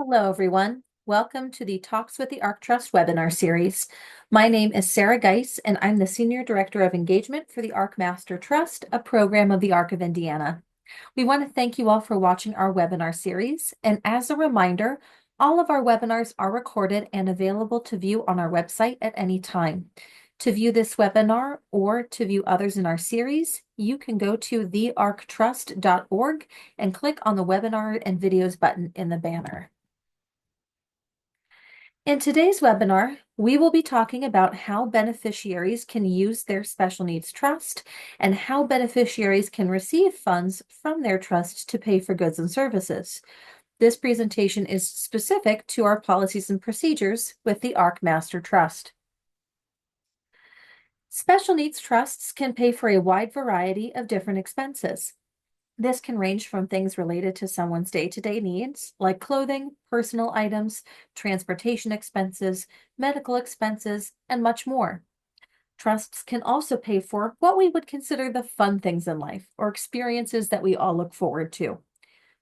Hello, everyone. Welcome to the Talks with the ARC Trust webinar series. My name is Sarah Geis, and I'm the Senior Director of Engagement for the ARC Master Trust, a program of the ARC of Indiana. We want to thank you all for watching our webinar series. And as a reminder, all of our webinars are recorded and available to view on our website at any time. To view this webinar or to view others in our series, you can go to thearctrust.org and click on the webinar and videos button in the banner. In today's webinar, we will be talking about how beneficiaries can use their special needs trust and how beneficiaries can receive funds from their trust to pay for goods and services. This presentation is specific to our policies and procedures with the ARC Master Trust. Special needs trusts can pay for a wide variety of different expenses. This can range from things related to someone's day-to-day needs, like clothing, personal items, transportation expenses, medical expenses, and much more. Trusts can also pay for what we would consider the fun things in life, or experiences that we all look forward to.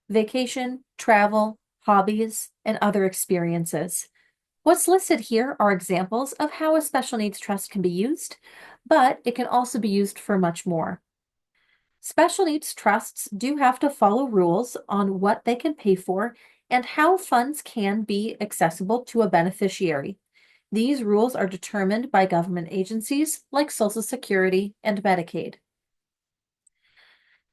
Vacation, travel, hobbies, and other experiences. What's listed here are examples of how a special needs trust can be used, but it can also be used for much more. Special needs trusts do have to follow rules on what they can pay for and how funds can be accessible to a beneficiary. These rules are determined by government agencies like Social Security and Medicaid.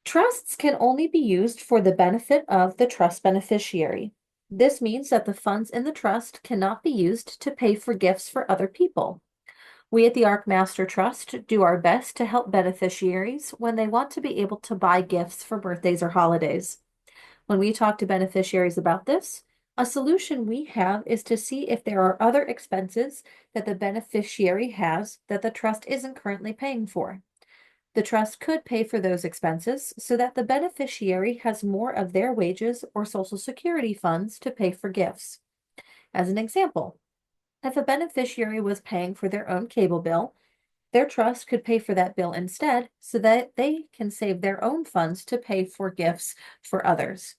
Trusts can only be used for the benefit of the trust beneficiary. This means that the funds in the trust cannot be used to pay for gifts for other people. We at the ARC Master Trust do our best to help beneficiaries when they want to be able to buy gifts for birthdays or holidays. When we talk to beneficiaries about this, a solution we have is to see if there are other expenses that the beneficiary has that the trust isn't currently paying for. The trust could pay for those expenses so that the beneficiary has more of their wages or Social Security funds to pay for gifts. As an example, if a beneficiary was paying for their own cable bill, their trust could pay for that bill instead so that they can save their own funds to pay for gifts for others.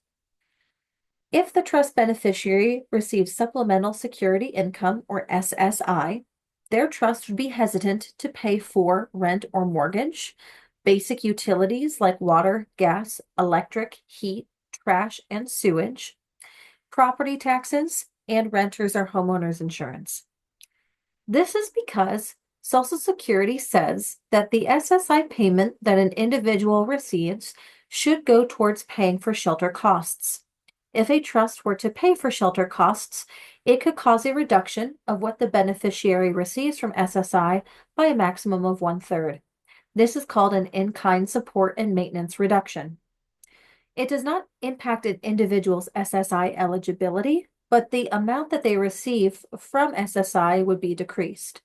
If the trust beneficiary receives supplemental security income or SSI, their trust would be hesitant to pay for rent or mortgage, basic utilities like water, gas, electric, heat, trash, and sewage, property taxes, and renters or homeowners insurance. This is because Social Security says that the SSI payment that an individual receives should go towards paying for shelter costs. If a trust were to pay for shelter costs, it could cause a reduction of what the beneficiary receives from SSI by a maximum of 1/3. This is called an in-kind support and maintenance reduction. It does not impact an individual's SSI eligibility, but the amount that they receive from SSI would be decreased.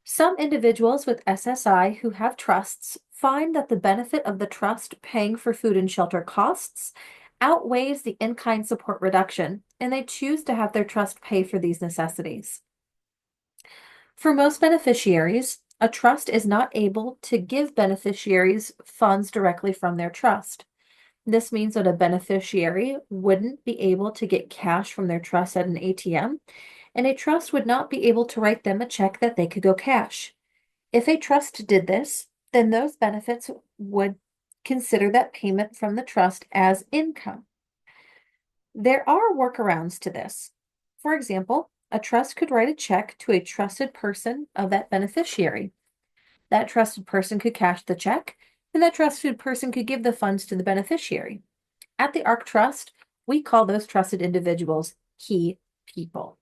Some individuals with SSI who have trusts find that the benefit of the trust paying for food and shelter costs outweighs the in-kind support reduction, and they choose to have their trust pay for these necessities. For most beneficiaries, a trust is not able to give beneficiaries funds directly from their trust. This means that a beneficiary wouldn't be able to get cash from their trust at an ATM, and a trust would not be able to write them a check that they could go cash. If a trust did this, then those benefits would consider that payment from the trust as income. There are workarounds to this. For example, a trust could write a check to a trusted person of that beneficiary. That trusted person could cash the check, and that trusted person could give the funds to the beneficiary. At the ARC Trust, we call those trusted individuals key people.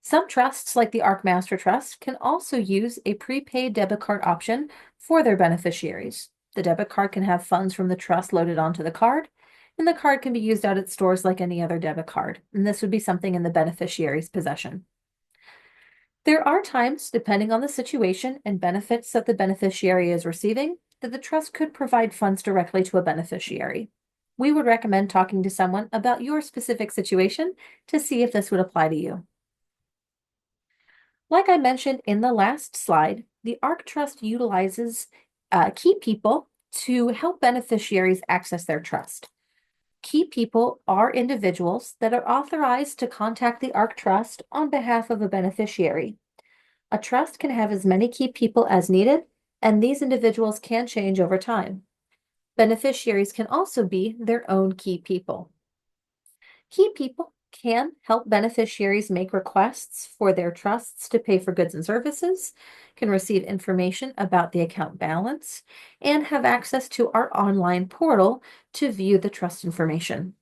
Some trusts, like the ARC Master Trust, can also use a prepaid debit card option for their beneficiaries. The debit card can have funds from the trust loaded onto the card, and the card can be used out at stores like any other debit card, and this would be something in the beneficiary's possession. There are times, depending on the situation and benefits that the beneficiary is receiving, that the trust could provide funds directly to a beneficiary. We would recommend talking to someone about your specific situation to see if this would apply to you. Like I mentioned in the last slide, the ARC Trust utilizes key people to help beneficiaries access their trust. Key people are individuals that are authorized to contact the ARC Trust on behalf of a beneficiary. A trust can have as many key people as needed, and these individuals can change over time. Beneficiaries can also be their own key people. Key people can help beneficiaries make requests for their trusts to pay for goods and services, can receive information about the account balance, and have access to our online portal to view the trust information.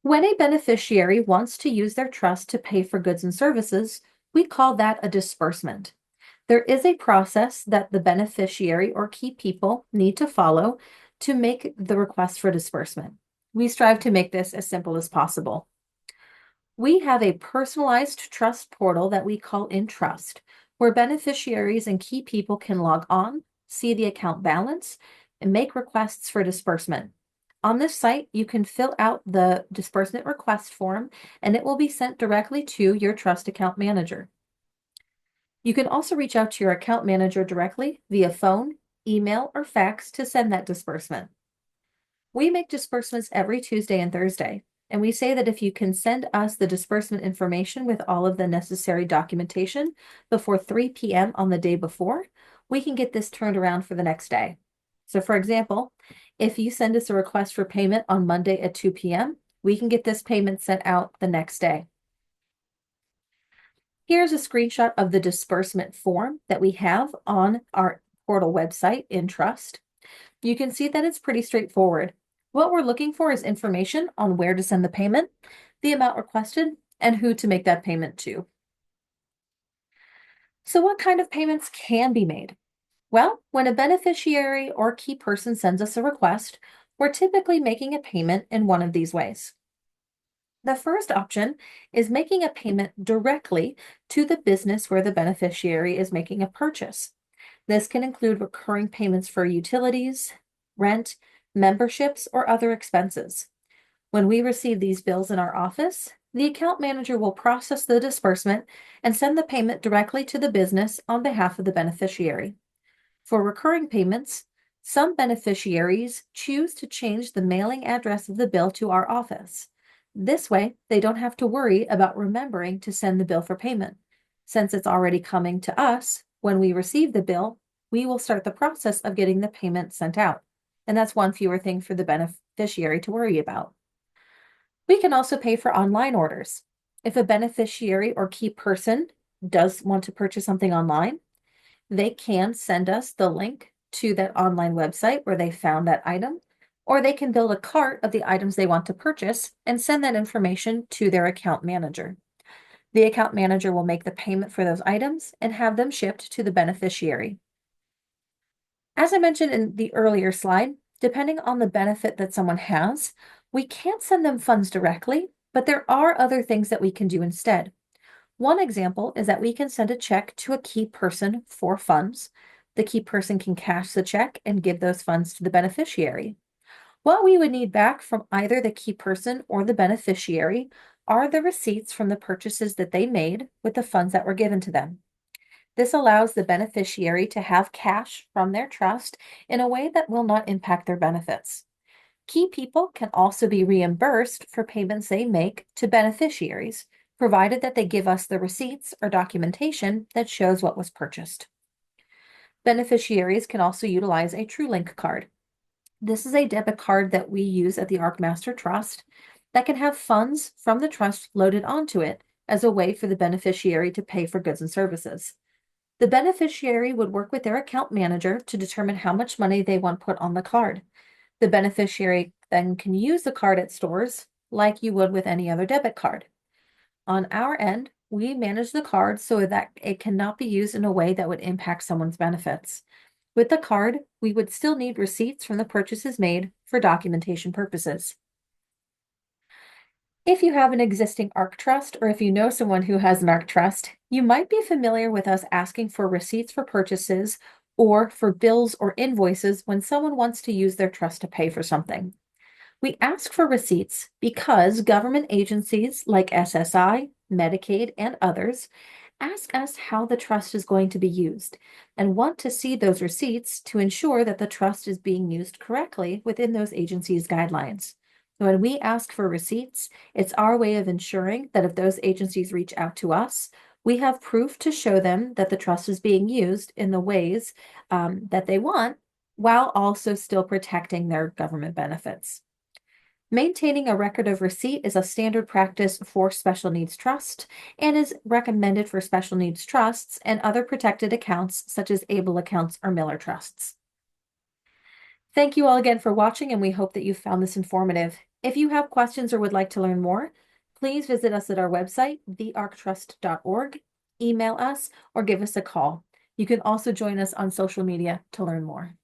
When a beneficiary wants to use their trust to pay for goods and services, we call that a disbursement. There is a process that the beneficiary or key people need to follow to make the request for disbursement. We strive to make this as simple as possible. We have a personalized trust portal that we call InTrust, where beneficiaries and key people can log on, see the account balance, and make requests for disbursement. On this site, you can fill out the disbursement request form, and it will be sent directly to your trust account manager. You can also reach out to your account manager directly via phone, email, or fax to send that disbursement. We make disbursements every Tuesday and Thursday, and we say that if you can send us the disbursement information with all of the necessary documentation before 3 p.m. on the day before, we can get this turned around for the next day. So for example, if you send us a request for payment on Monday at 2 p.m., we can get this payment sent out the next day. Here's a screenshot of the disbursement form that we have on our portal website InTrust. You can see that it's pretty straightforward. What we're looking for is information on where to send the payment, the amount requested, and who to make that payment to. So what kind of payments can be made? Well, when a beneficiary or key person sends us a request, we're typically making a payment in one of these ways. The first option is making a payment directly to the business where the beneficiary is making a purchase. This can include recurring payments for utilities, rent, memberships, or other expenses. When we receive these bills in our office, the account manager will process the disbursement and send the payment directly to the business on behalf of the beneficiary. For recurring payments, some beneficiaries choose to change the mailing address of the bill to our office. This way, they don't have to worry about remembering to send the bill for payment. Since it's already coming to us, when we receive the bill, we will start the process of getting the payment sent out. And that's one fewer thing for the beneficiary to worry about. We can also pay for online orders. If a beneficiary or key person does want to purchase something online, they can send us the link to that online website where they found that item, or they can build a cart of the items they want to purchase and send that information to their account manager. The account manager will make the payment for those items and have them shipped to the beneficiary. As I mentioned in the earlier slide, depending on the benefit that someone has, we can't send them funds directly, but there are other things that we can do instead. One example is that we can send a check to a key person for funds. The key person can cash the check and give those funds to the beneficiary. What we would need back from either the key person or the beneficiary are the receipts from the purchases that they made with the funds that were given to them. This allows the beneficiary to have cash from their trust in a way that will not impact their benefits. Key people can also be reimbursed for payments they make to beneficiaries, provided that they give us the receipts or documentation that shows what was purchased. Beneficiaries can also utilize a TrueLink card. This is a debit card that we use at the ARC Master Trust that can have funds from the trust loaded onto it as a way for the beneficiary to pay for goods and services. The beneficiary would work with their account manager to determine how much money they want put on the card. The beneficiary then can use the card at stores like you would with any other debit card. On our end, we manage the card so that it cannot be used in a way that would impact someone's benefits. With the card, we would still need receipts from the purchases made for documentation purposes. If you have an existing ARC Trust, or if you know someone who has an ARC Trust, you might be familiar with us asking for receipts for purchases or for bills or invoices when someone wants to use their trust to pay for something. We ask for receipts because government agencies like SSI, Medicaid, and others ask us how the trust is going to be used and want to see those receipts to ensure that the trust is being used correctly within those agencies' guidelines. When we ask for receipts, it's our way of ensuring that if those agencies reach out to us, we have proof to show them that the trust is being used in the ways that they want, while also still protecting their government benefits. Maintaining a record of receipt is a standard practice for special needs trust and is recommended for special needs trusts and other protected accounts such as ABLE accounts or Miller trusts. Thank you all again for watching, and we hope that you found this informative. If you have questions or would like to learn more, please visit us at our website, thearctrust.org, email us, or give us a call. You can also join us on social media to learn more.